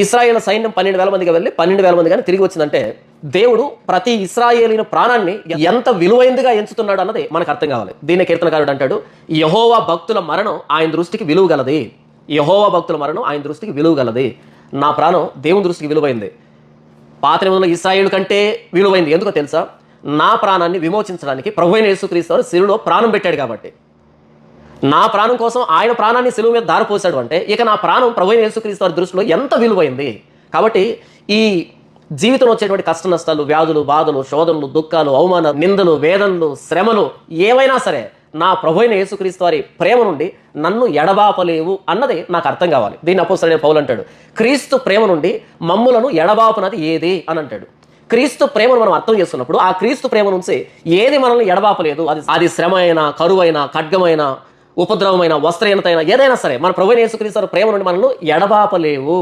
ఇశ్రాయేల్ సైన్యం 12,000 మందిగా వెళ్ళి 12,000 మంది కానీ తిరిగి వచ్చిందంటే దేవుడు ప్రతి ఇశ్రాయేలీన ప్రాణాన్ని ఎంత విలువైందిగా ఎంచుతున్నాడు అన్నది మనకు అర్థం కావాలి. దీన్ని కీర్తనకారుడు అంటాడు, యెహోవా భక్తుల మరణం ఆయన దృష్టికి విలువ గలది. యెహోవా భక్తుల మరణం ఆయన దృష్టికి విలువ గలది. నా ప్రాణం దేవుని దృష్టికి విలువైంది. పాత నిబంధనలో ఇశ్రాయేలు కంటే విలువైంది. ఎందుకో తెలుసా? నా ప్రాణాన్ని విమోచించడానికి ప్రభువైన యేసుక్రీస్తు వారు శిలువలో ప్రాణం పెట్టాడు కాబట్టి. నా ప్రాణం కోసం ఆయన ప్రాణాన్ని శిలువ మీద దారిపోసాడు అంటే ఇక నా ప్రాణం ప్రభువైన యేసుక్రీస్తు వారి దృష్టిలో ఎంత విలువైంది. కాబట్టి ఈ జీవితంలో వచ్చేటువంటి కష్ట నష్టాలు, వ్యాధులు, బాధలు, శోధనలు, దుఃఖాలు, అవమానాలు, నిందలు, వేదనలు, శ్రమలు ఏవైనా సరే నా ప్రభువైన యేసుక్రీస్తు వారి ప్రేమ నుండి నన్ను ఎడబాపలేవు అన్నది నాకు అర్థం కావాలి. దీన్ని అపోస్తలుడైన పౌలు అంటాడు, క్రీస్తు ప్రేమ నుండి మమ్ములను ఎడబాపునది ఏది అని అంటాడు. క్రీస్తు ప్రేమను మనం అర్థం చేసుకున్నప్పుడు ఆ క్రీస్తు ప్రేమ నుంచి ఏది మనల్ని ఎడబాపలేదు. అది శ్రమ అయినా, కరువైనా, ఖడ్గమైన, ఉపద్రవమైన, వస్త్రహీనత అయినా ఏదైనా సరే మన ప్రభువైన యేసుక్రీస్తు వారి ప్రేమ నుండి మనల్ని ఎడబాపలేవు.